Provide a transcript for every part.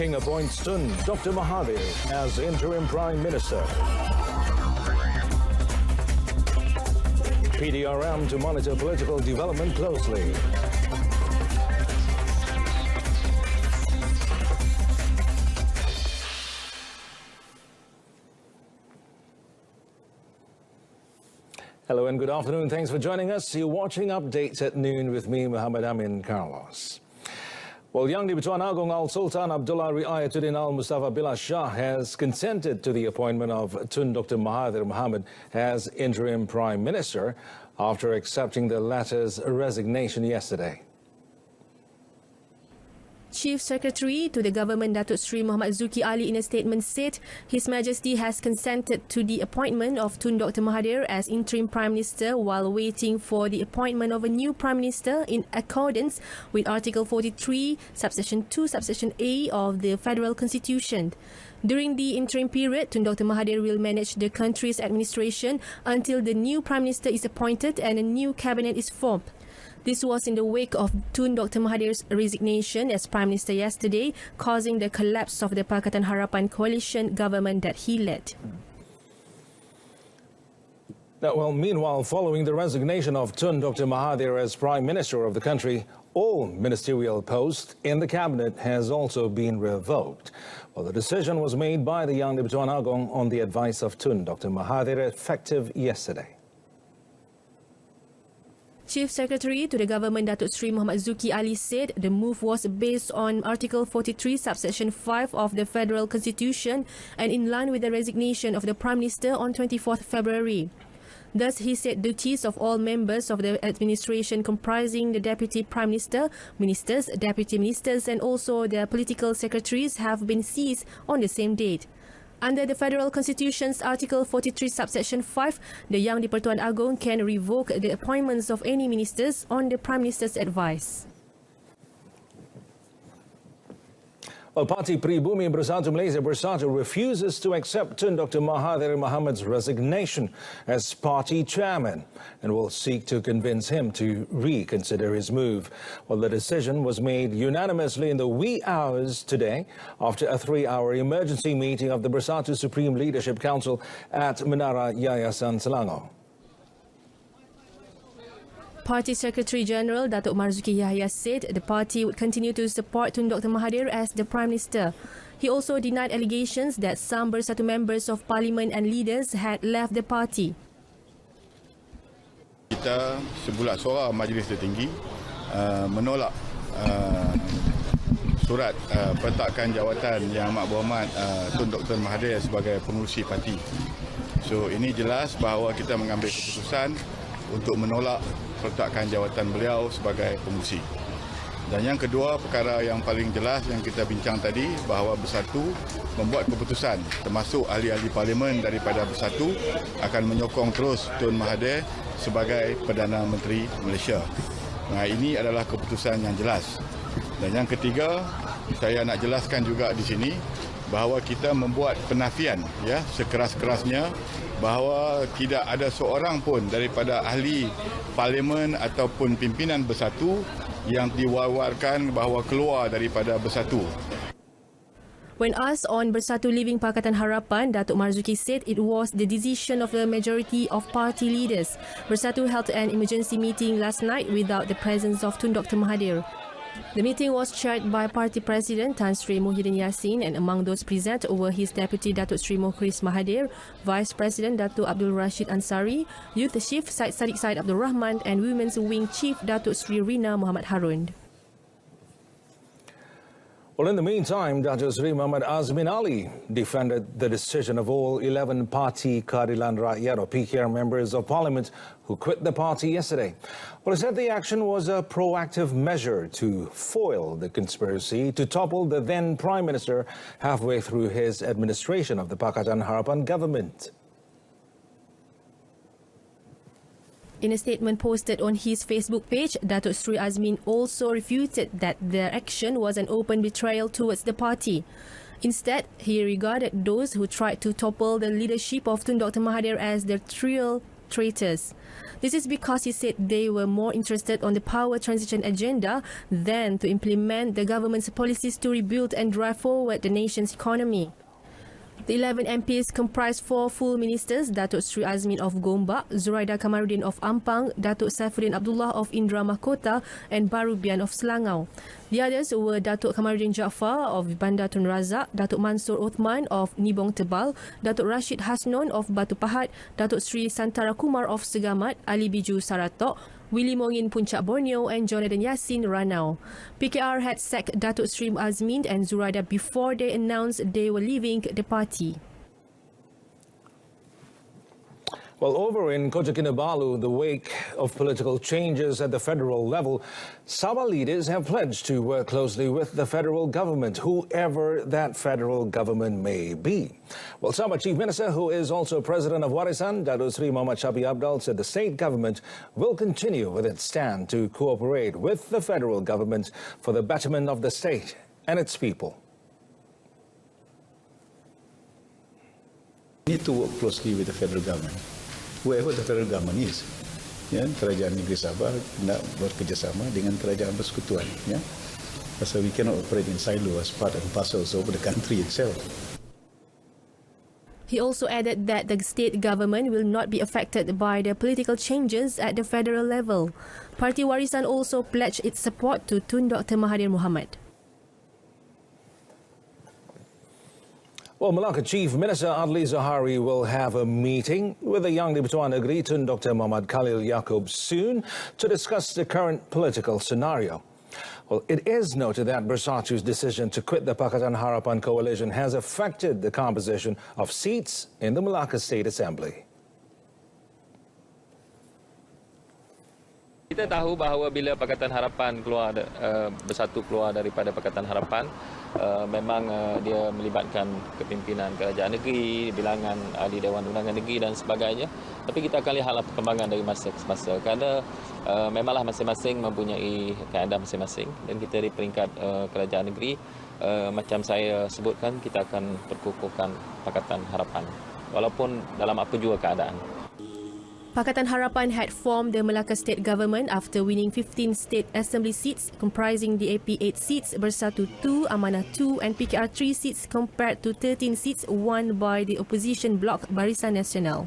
King appoints Tun Dr. Mahathir as Interim Prime Minister. PDRM to monitor political development closely. Hello and good afternoon. Thanks for joining us. You're watching Updates at Noon with me, Muhammad Amin Carlos. Well, Yang di-Pertuan Agong Al-Sultan Abdullah Riayatuddin Al-Mustafa Billah Shah has consented to the appointment of Tun Dr. Mahathir Mohamad as Interim Prime Minister after accepting the latter's resignation yesterday. Chief Secretary to the government Datuk Sri Muhammad Zuki Ali in a statement said His Majesty has consented to the appointment of Tun Dr. Mahathir as Interim Prime Minister while waiting for the appointment of a new Prime Minister in accordance with Article 43, Subsection 2, Subsection A of the Federal Constitution. During the interim period, Tun Dr. Mahathir will manage the country's administration until the new Prime Minister is appointed and a new cabinet is formed. This was in the wake of Tun Dr. Mahathir's resignation as Prime Minister yesterday, causing the collapse of the Pakatan Harapan coalition government that he led. Meanwhile, following the resignation of Tun Dr. Mahathir as Prime Minister of the country, all ministerial posts in the cabinet has also been revoked. Well, the decision was made by the Yang di-Pertuan Agong on the advice of Tun Dr. Mahathir, effective yesterday. Chief Secretary to the government Datuk Sri Muhammad Zuki Ali said the move was based on Article 43, Subsection 5 of the Federal Constitution and in line with the resignation of the Prime Minister on 24th February. Thus, he said duties of all members of the administration comprising the Deputy Prime Minister, Ministers, Deputy Ministers and also the political secretaries have been seized on the same date. Under the Federal Constitution's Article 43, Subsection 5, the Yang di-Pertuan Agong can revoke the appointments of any ministers on the Prime Minister's advice. Well, Parti Pribumi Bersatu Malaysia Bersatu refuses to accept Tun Dr. Mahathir Mohamad's resignation as party chairman and will seek to convince him to reconsider his move. Well, the decision was made unanimously in the wee hours today after a 3-hour emergency meeting of the Bersatu Supreme Leadership Council at Menara Yayasan Selangor. Party Secretary General Datuk Marzuki Yahya said the party would continue to support Tun Dr. Mahathir as the Prime Minister. He also denied allegations that some Bersatu members of Parlimen and leaders had left the party. Kita sebulat suara Majlis Tertinggi menolak surat pentakan jawatan Yang Amat Berhormat Tun Dr. Mahathir sebagai pengurusi parti. So ini jelas bahawa kita mengambil keputusan untuk menolak peletakan jawatan beliau sebagai pengurusi. Dan yang kedua, perkara yang paling jelas yang kita bincang tadi bahawa Bersatu membuat keputusan termasuk ahli-ahli parlimen daripada Bersatu akan menyokong terus Tun Mahathir sebagai Perdana Menteri Malaysia. Nah, ini adalah keputusan yang jelas. Dan yang ketiga, saya nak jelaskan juga di sini bahawa kita membuat penafian sekeras-kerasnya bahawa tidak ada seorang pun daripada ahli parlimen ataupun pimpinan Bersatu yang diwawarkan bahawa keluar daripada Bersatu. When asked on Bersatu leaving Pakatan Harapan, Datuk Marzuki said it was the decision of the majority of party leaders. Bersatu held an emergency meeting last night without the presence of Tun Dr. Mahathir. The meeting was chaired by Party President Tan Sri Muhyiddin Yassin and among those present were his Deputy Datuk Sri Mukhlis Mahathir, Vice President Datuk Abdul Rashid Ansari, Youth Chief Syed Sadiq Syed Abdul Rahman and Women's Wing Chief Datuk Sri Rina Muhammad Harun. Well, in the meantime, Datuk Sri Muhammad Azmin Ali defended the decision of all 11 Parti Keadilan Rakyat or PKR members of Parliament who quit the party yesterday. Well, he said the action was a proactive measure to foil the conspiracy to topple the then Prime Minister halfway through his administration of the Pakatan Harapan government. In a statement posted on his Facebook page, Datuk Sri Azmin also refuted that their action was an open betrayal towards the party. Instead, he regarded those who tried to topple the leadership of Tun Dr. Mahathir as the traitors. This is because he said they were more interested on the power transition agenda than to implement the government's policies to rebuild and drive forward the nation's economy. The 11 MPs comprise 4 full ministers, Datuk Sri Azmin of Gombak, Zuraida Kamaruddin of Ampang, Datuk Saifuddin Abdullah of Indra Mahkota and Barubian of Selangau. The others were Datuk Kamaruddin Jaafar of Bandar Tun Razak, Datuk Mansur Othman of Nibong Tebal, Datuk Rashid Hasnon of Batu Pahat, Datuk Sri Santara Kumar of Segamat, Ali Biju Saratok, Willy Mongin Puncak Borneo and Jonathan Yassin Ranau. PKR had sacked Datuk Sri Azmin and Zuraida before they announced they were leaving the party. Well, over in Kota Kinabalu, the wake of political changes at the federal level, Sabah leaders have pledged to work closely with the federal government, whoever that federal government may be. Well, Sabah Chief Minister, who is also President of Warisan, Datuk Sri Muhammad Shafi Abdal, said the state government will continue with its stand to cooperate with the federal government for the betterment of the state and its people. We need to work closely with the federal government, whoever the federal government is. Ya, Kerajaan Negeri Sabah nak bekerjasama dengan kerajaan persekutuan. Ya, pasal we cannot operate in silo as part and parcel of the country itself. He also added that the state government will not be affected by the political changes at the federal level. Parti Warisan also pledged its support to Tun Dr. Mahathir Mohamad. Well, Melaka Chief Minister Adli Zahari will have a meeting with the Yang di-Pertuan Negeri Tun Dr. Muhammad Khalil Yaakob soon to discuss the current political scenario. Well, it is noted that Bersatu's decision to quit the Pakatan Harapan coalition has affected the composition of seats in the Melaka State Assembly. Kita tahu bahawa bila Pakatan Harapan bersatu keluar daripada Pakatan Harapan, memang dia melibatkan kepimpinan kerajaan negeri, bilangan ahli Dewan Undangan Negeri dan sebagainya. Tapi kita akan lihatlah perkembangan dari masa ke masa. Kerana memanglah masing-masing mempunyai keadaan masing-masing dan kita di peringkat kerajaan negeri, macam saya sebutkan, kita akan perkukuhkan Pakatan Harapan walaupun dalam apa juga keadaan. Pakatan Harapan had formed the Melaka State Government after winning 15 State Assembly seats comprising the AP 8 seats, Bersatu 2, Amanah 2 and PKR 3 seats compared to 13 seats won by the opposition bloc Barisan Nasional.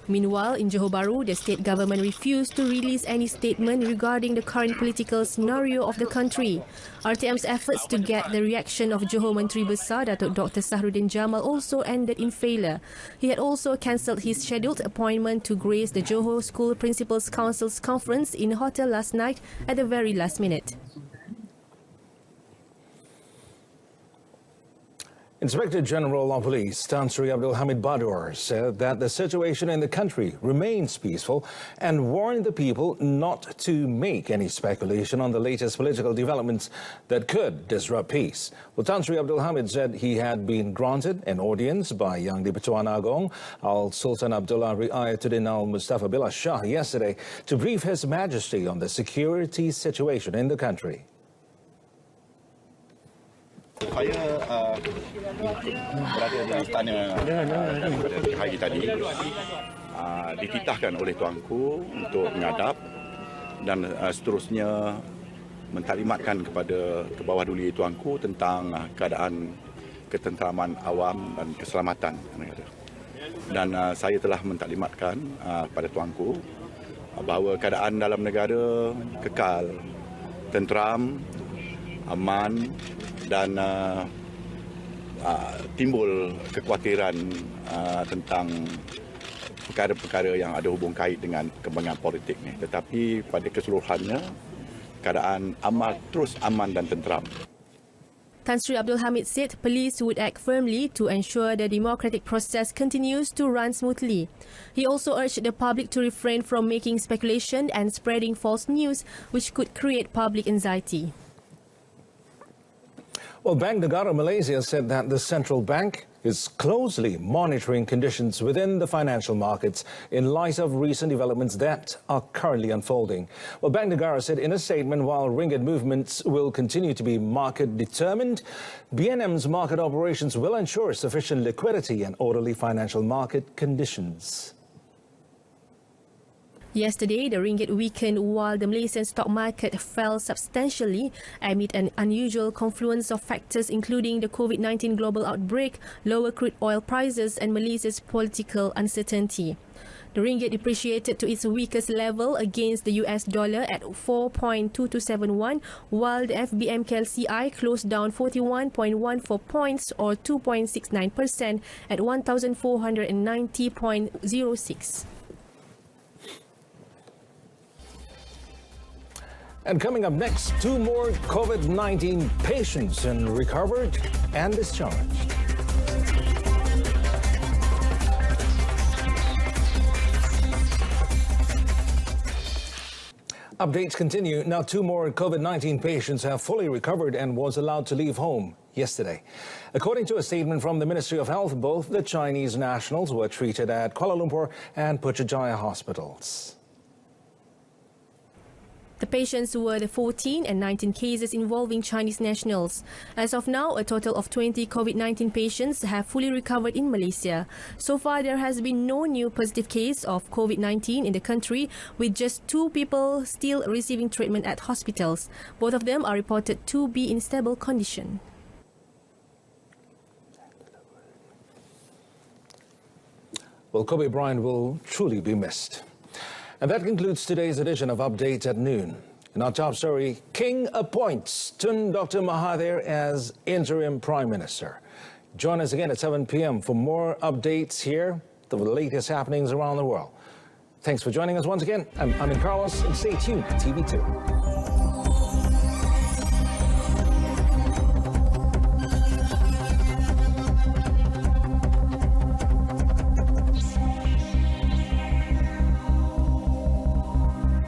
Meanwhile, in Johor Bahru, the state government refused to release any statement regarding the current political scenario of the country. RTM's efforts to get the reaction of Johor Menteri Besar Datuk Dr. Sahruddin Jamal also ended in failure. He had also cancelled his scheduled appointment to grace the Johor School Principals Council's conference in a hotel last night at the very last minute. Inspector General of Police Tan Sri Abdul Hamid Badur said that the situation in the country remains peaceful and warned the people not to make any speculation on the latest political developments that could disrupt peace. Well, Tan Sri Abdul Hamid said he had been granted an audience by Yang di-Pertuan Agong Al-Sultan Abdullah Riayatuddin Al-Mustafa Billah Shah yesterday to brief His Majesty on the security situation in the country. Saya berada di istana pada hari tadi, dititahkan oleh tuanku untuk menghadap dan seterusnya mentaklimatkan kepada ke bawah duli tuanku tentang keadaan ketenteraman awam dan keselamatan negara. Dan saya telah mentaklimatkan kepada tuanku bahawa keadaan dalam negara kekal tenteram, aman dan timbul kekhawatiran tentang perkara-perkara yang ada hubung kait dengan perkembangan politik ni. Tetapi pada keseluruhannya keadaan terus aman dan tenteram. Tan Sri Abdul Hamid said police would act firmly to ensure the democratic process continues to run smoothly. He also urged the public to refrain from making speculation and spreading false news which could create public anxiety. Well, Bank Negara Malaysia said that the central bank is closely monitoring conditions within the financial markets in light of recent developments that are currently unfolding. Well, Bank Negara said in a statement, while ringgit movements will continue to be market determined, BNM's market operations will ensure sufficient liquidity and orderly financial market conditions. Yesterday, the ringgit weakened while the Malaysian stock market fell substantially amid an unusual confluence of factors including the COVID-19 global outbreak, lower crude oil prices and Malaysia's political uncertainty. The ringgit depreciated to its weakest level against the US dollar at 4.2271, while the FBM KLCI closed down 41.14 points or 2.69% at 1,490.06. And coming up next, 2 more COVID-19 patients recovered and discharged. Updates continue. Now, 2 more COVID-19 patients have fully recovered and was allowed to leave home yesterday. According to a statement from the Ministry of Health, both the Chinese nationals were treated at Kuala Lumpur and Putrajaya hospitals. The patients were the 14 and 19 cases involving Chinese nationals. As of now, a total of 20 COVID-19 patients have fully recovered in Malaysia. So far, there has been no new positive case of COVID-19 in the country, with just 2 people still receiving treatment at hospitals. Both of them are reported to be in stable condition. Well, Kobe Bryant will truly be missed. And that concludes today's edition of Updates at Noon. In our top story, King appoints Tun Dr. Mahathir as Interim Prime Minister. Join us again at 7 p.m. for more updates here, the latest happenings around the world. Thanks for joining us once again. I'm Amin Carlos, and stay tuned to TV2.